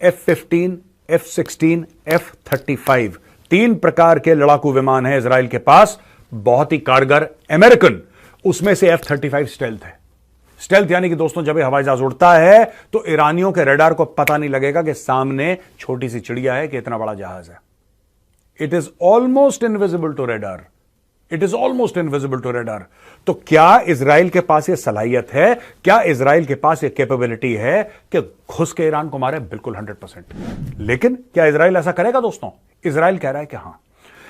F-15, F-16, F-35 तीन प्रकार के लड़ाकू विमान हैं इजराइल के पास, बहुत ही कारगर। अमेरिकन उसमें से F-35 स्टेल्थ है। स्टेल्थ यानी कि दोस्तों जब हवाई जहाज उड़ता है तो ईरानियों के रडार को पता नहीं लगेगा कि सामने छोटी सी चिड़िया है कि इतना बड़ा जहाज है। It is almost invisible to radar. It is almost invisible to radar. तो क्या इजराइल के पास यह सलाहियत है, क्या इजराइल के पास यह कैपेबिलिटी है कि घुस के ईरान को मारे? बिल्कुल 100%। लेकिन क्या इजराइल ऐसा करेगा दोस्तों? इजराइल कह रहा है कि हां,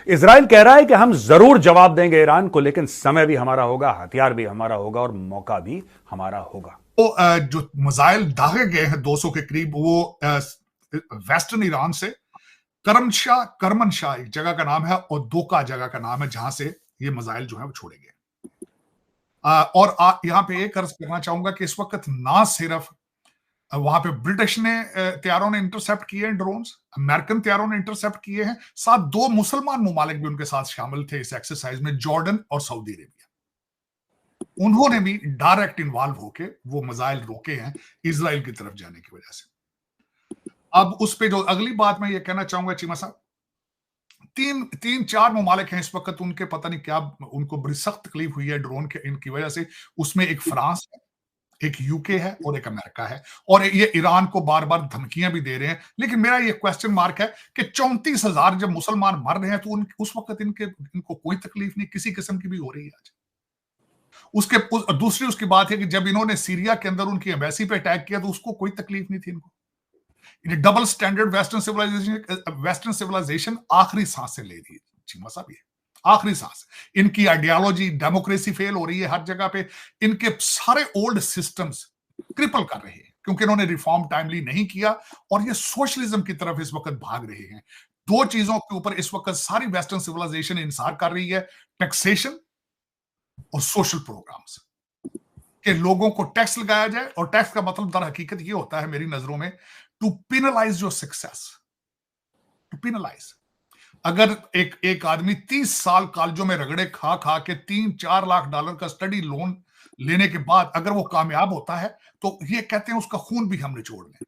इजराइल कह रहा है कि हम जरूर जवाब देंगे ईरान को, लेकिन समय भी हमारा होगा, हथियार भी हमारा होगा और मौका भी हमारा होगा। तो जो मिसाइल दागे गए हैं 200 के करीब, वो वेस्टर्न ईरान से करमनशाह एक जगह का नाम है और दोका जगह का नाम है, जहां से ये मिसाइल जो है वो छोड़े गए। और यहां पे एक अर्ज करना चाहूंगा कि इस वक्त ना सिर्फ वहां पे ब्रिटिश ने तैयारों ने इंटरसेप्ट किए हैं ड्रोन्स, अमेरिकन तैयारों ने इंटरसेप्ट किए हैं, साथ दो मुसलमान ममालिक भी उनके साथ शामिल थे इस एक्सरसाइज में, जॉर्डन और सऊदी अरेबिया। उन्होंने भी डायरेक्ट इन्वॉल्व होके वो मिसाइल रोके हैं इजराइल की तरफ जाने की वजह से। अब उस पे जो अगली बात मैं ये कहना चाहूंगा चीमा साहब, तीन चार ममालिक हैं इस वक्त, उनके पता नहीं क्या उनको बड़ी सख्त तकलीफ हुई है ड्रोन के इनकी वजह से। उसमें एक फ्रांस है, एक यूके है और एक अमेरिका है, और ये ईरान को बार बार धमकियां भी दे रहे हैं। लेकिन मेरा ये क्वेश्चन मार्क है कि 34,000 जब मुसलमान मर रहे हैं तो उस वक्त इनको कोई तकलीफ नहीं किसी किस्म की भी हो रही है आज। दूसरी उसकी बात है कि जब इन्होंने सीरिया के अंदर उनकी एम्बेसी पे अटैक किया तो उसको कोई तकलीफ नहीं थी इनको। डबल स्टैंडर्ड वेस्टर्न सिविलाइजेशन आखिरी सांस से ले रही है चीमा साहब, ये आखिरी सांस। इनकी आइडियोलॉजी, डेमोक्रेसी फेल हो रही है हर जगह पे। इनके सारे ओल्ड सिस्टम्स क्रिपल कर रहे हैं क्योंकि इन्होंने रिफॉर्म टाइमली नहीं किया और ये सोशलिज्म की तरफ इस वक्त भाग रहे हैं। दो चीजों के ऊपर इस वक्त सारी वेस्टर्न सिविलाइजेशन इंसार कर रही है, टैक्सेशन और सोशल प्रोग्राम्स, कि लोगों को टैक्स लगाया जाए। और टैक्स का मतलब दर हकीकत ये होता है मेरी नजरों में, to penalize your success, to penalize. अगर एक आदमी 30 साल कॉलेजों में रगड़े खा खा के $3-4 लाख का स्टडी लोन लेने के बाद अगर वो कामयाब होता है तो ये कहते हैं उसका खून भी हम निचोड़ लें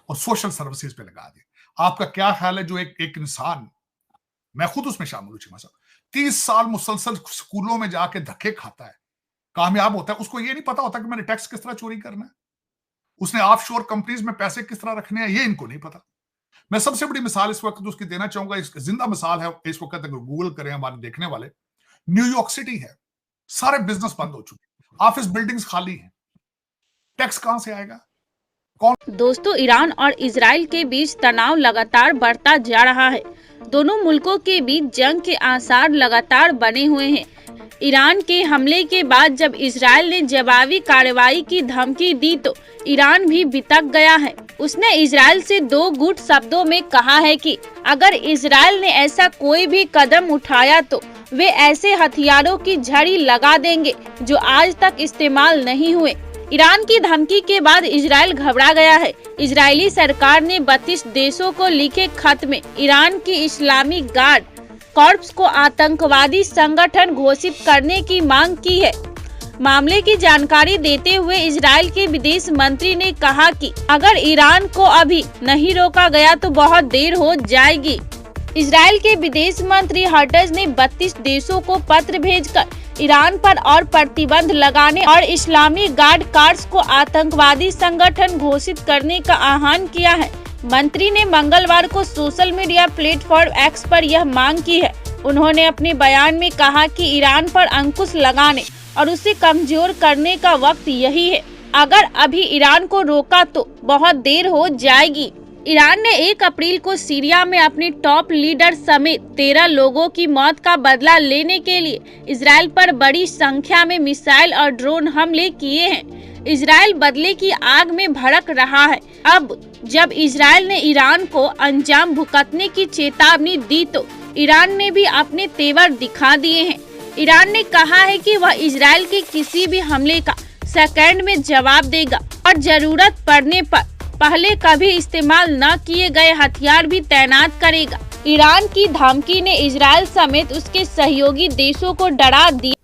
और सोशल सर्विसेज पे लगा दें। आपका क्या ख्याल है जो एक इंसान, मैं खुद उसमें शामिल हूं चीमा साहब, 30 साल मुसलसल स्कूलों में जाके धक्के खाता है, कामयाब होता है, उसको ये नहीं पता होता कि मैंने टैक्स किस तरह चोरी करना है, उसने ऑफशोर कंपनीज में पैसे किस तरह रखने हैं, ये इनको नहीं पता। मैं सबसे बड़ी मिसाल इस वक्त उसकी देना चाहूंगा, इस जिंदा मिसाल है इस वक्त, अगर गूगल करें हमारे देखने वाले, न्यूयॉर्क सिटी है, सारे बिजनेस बंद हो चुके, ऑफिस बिल्डिंग्स खाली हैं, टैक्स कहां से आएगा? दोस्तों, ईरान और इजराइल के बीच तनाव लगातार बढ़ता जा रहा है। दोनों मुल्कों के बीच जंग के आसार लगातार बने हुए हैं। ईरान के हमले के बाद जब इजराइल ने जवाबी कार्रवाई की धमकी दी तो ईरान भी बितक गया है। उसने इजराइल से 2 गुट शब्दों में कहा है कि अगर इजराइल ने ऐसा कोई भी कदम उठाया तो वे ऐसे हथियारों की झड़ी लगा देंगे जो आज तक इस्तेमाल नहीं हुए। ईरान की धमकी के बाद इजराइल घबरा गया है। इजरायली सरकार ने 32 देशों को लिखे खत में ईरान की इस्लामी गार्ड कॉर्प्स को आतंकवादी संगठन घोषित करने की मांग की है। मामले की जानकारी देते हुए इजराइल के विदेश मंत्री ने कहा कि अगर ईरान को अभी नहीं रोका गया तो बहुत देर हो जाएगी। इजराइल के विदेश मंत्री हर्टज ने 32 देशों को पत्र भेजकर ईरान पर और प्रतिबंध लगाने और इस्लामी गार्ड कॉर्प्स को आतंकवादी संगठन घोषित करने का आह्वान किया है। मंत्री ने मंगलवार को सोशल मीडिया प्लेटफॉर्म एक्स पर यह मांग की है। उन्होंने अपने बयान में कहा कि ईरान पर अंकुश लगाने और उसे कमजोर करने का वक्त यही है। अगर अभी ईरान को रोका तो बहुत देर हो जाएगी। ईरान ने 1 अप्रैल को सीरिया में अपने टॉप लीडर समेत 13 लोगों की मौत का बदला लेने के लिए इजराइल पर बड़ी संख्या में मिसाइल और ड्रोन हमले किए हैं। इजराइल बदले की आग में भड़क रहा है। अब जब इजराइल ने ईरान को अंजाम भुगतने की चेतावनी दी तो ईरान ने भी अपने तेवर दिखा दिए हैं। ईरान ने कहा है कि वह इजराइल के किसी भी हमले का सेकंड में जवाब देगा और जरूरत पड़ने पर पहले कभी इस्तेमाल न किए गए हथियार भी तैनात करेगा। ईरान की धमकी ने इजराइल समेत उसके सहयोगी देशों को डरा दिया।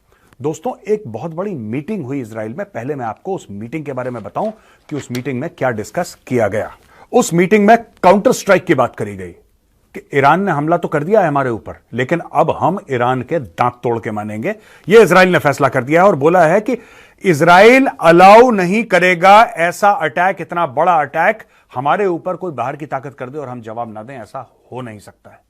दोस्तों, एक बहुत बड़ी मीटिंग हुई इजराइल में। पहले मैं आपको उस मीटिंग के बारे में बताऊं कि उस मीटिंग में क्या डिस्कस किया गया उस मीटिंग में काउंटर स्ट्राइक की बात करी गई कि ईरान ने हमला तो कर दिया है हमारे ऊपर, लेकिन अब हम ईरान के दांत तोड़ के मानेंगे। यह इजराइल ने फैसला कर दिया है और बोला है कि इजराइल अलाउ नहीं करेगा ऐसा अटैक, इतना बड़ा अटैक हमारे ऊपर कोई बाहर की ताकत कर दे और हम जवाब ना दें, ऐसा हो नहीं सकता है।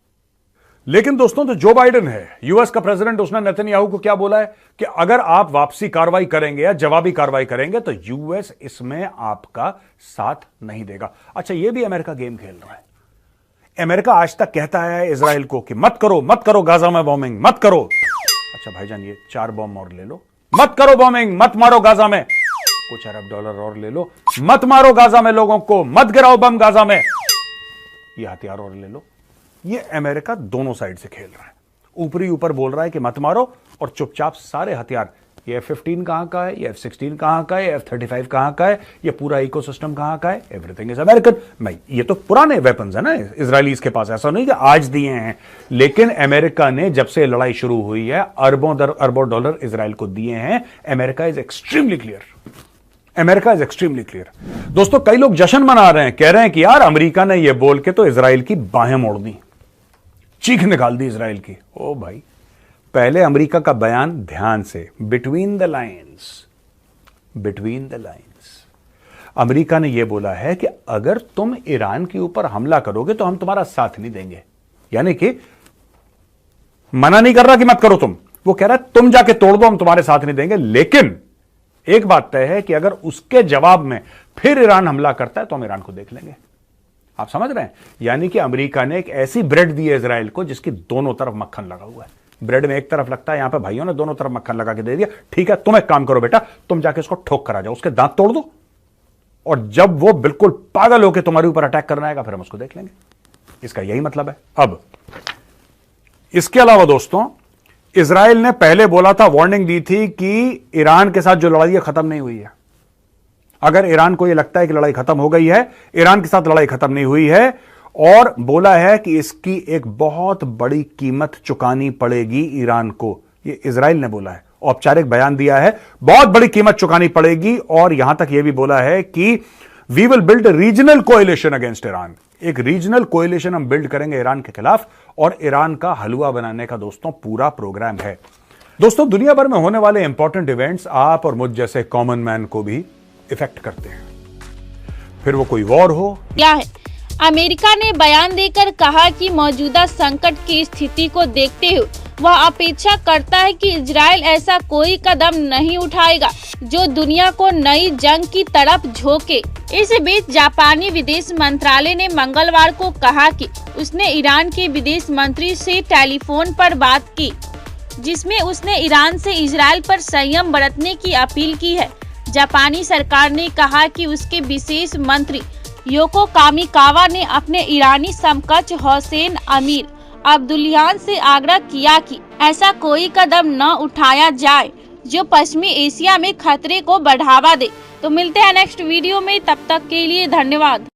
लेकिन दोस्तों, तो जो बाइडेन है, यूएस का प्रेसिडेंट, उसने नेतन्याहू को क्या बोला है कि अगर आप वापसी कार्रवाई करेंगे या जवाबी कार्रवाई करेंगे तो यूएस इसमें आपका साथ नहीं देगा। अच्छा, यह भी अमेरिका गेम खेल रहा है। अमेरिका आज तक कहता है इजराइल को कि मत करो गाजा में बॉम्बिंग, मत करो। अच्छा भाईजान, ये 4 बॉम्ब और ले लो, मत करो बॉम्बिंग, मत मारो गाजा में, कुछ अरब डॉलर और ले लो, मत मारो गाजा में लोगों को, मत गिराओ बम गाजा में, ये हथियार और ले लो। ये अमेरिका दोनों साइड से खेल रहा है। ऊपरी ऊपर बोल रहा है कि मत मारो, और चुपचाप सारे हथियार, ये F-15 कहां का है, ये F-16 कहां का है, F-35 कहां का है, ये पूरा इकोसिस्टम कहां का है, एवरीथिंग इज अमेरिकन। नहीं, ये तो पुराने वेपन्स है ना इजरायलीज के पास, ऐसा नहीं कि आज दिए हैं। लेकिन अमेरिका ने जब से लड़ाई शुरू हुई है अरबों डॉलर इजराइल को दिए हैं। America is extremely clear, America is extremely clear. दोस्तों, कई लोग जश्न मना रहे हैं, कह रहे हैं कि यार अमेरिका ने यह बोल के तो इजराइल की बाहें मोड़ दी, चीख निकाल दी इजराइल की। ओ भाई, पहले अमेरिका का बयान ध्यान से, बिटवीन द लाइन्स, अमेरिका ने यह बोला है कि अगर तुम ईरान के ऊपर हमला करोगे तो हम तुम्हारा साथ नहीं देंगे। यानी कि मना नहीं कर रहा कि मत करो तुम, वो कह रहा है तुम जाके तोड़ दो, हम तुम्हारे साथ नहीं देंगे। लेकिन एक बात तय है कि अगर उसके जवाब में फिर ईरान हमला करता है तो हम ईरान को देख लेंगे। आप समझ रहे हैं? यानी कि अमेरिका ने एक ऐसी ब्रेड दी है इजराइल को जिसकी दोनों तरफ मक्खन लगा हुआ है। ब्रेड में एक तरफ लगता है, यहां पे भाइयों ने दोनों तरफ मक्खन लगा के दे दिया। ठीक है, तुम एक काम करो बेटा, तुम जाके उसको ठोक कर आ जाओ, उसके दांत तोड़ दो, और जब वो बिल्कुल पागल होकर तुम्हारे ऊपर अटैक करना आएगा फिर हम उसको देख लेंगे। इसका यही मतलब है। अब इसके अलावा दोस्तों, इजराइल ने पहले बोला था, वार्निंग दी थी कि ईरान के साथ जो लड़ाई है खत्म नहीं हुई है। अगर ईरान को यह लगता है कि लड़ाई खत्म हो गई है, ईरान के साथ लड़ाई खत्म नहीं हुई है, और बोला है कि इसकी एक बहुत बड़ी कीमत चुकानी पड़ेगी ईरान को। यह इजराइल ने बोला है, औपचारिक बयान दिया है, बहुत बड़ी कीमत चुकानी पड़ेगी। और यहां तक यह भी बोला है कि we will build regional coalition against Iran. एक रीजनल कोएलिशन हम बिल्ड करेंगे ईरान के खिलाफ, और ईरान का हलवा बनाने का दोस्तों पूरा प्रोग्राम है। दोस्तों, दुनिया भर में होने वाले इंपॉर्टेंट इवेंट्स आप और मुझ जैसे कॉमन मैन को भी इफेक्ट करते हैं, फिर वो कोई वॉर हो क्या है। अमेरिका ने बयान देकर कहा कि मौजूदा संकट की स्थिति को देखते हुए वह अपेक्षा करता है कि इजराइल ऐसा कोई कदम नहीं उठाएगा जो दुनिया को नई जंग की तरफ झोंके। इस बीच जापानी विदेश मंत्रालय ने मंगलवार को कहा कि उसने ईरान के विदेश मंत्री से टेलीफोन पर बात की, जिसमें उसने ईरान से इजराइल पर संयम बरतने की अपील की है। जापानी सरकार ने कहा कि उसके विशेष मंत्री योको कामिकावा ने अपने ईरानी समकक्ष हुसैन अमीर अब्दुल्लाहियान से आग्रह किया कि ऐसा कोई कदम न उठाया जाए जो पश्चिमी एशिया में खतरे को बढ़ावा दे। तो मिलते हैं नेक्स्ट वीडियो में, तब तक के लिए धन्यवाद।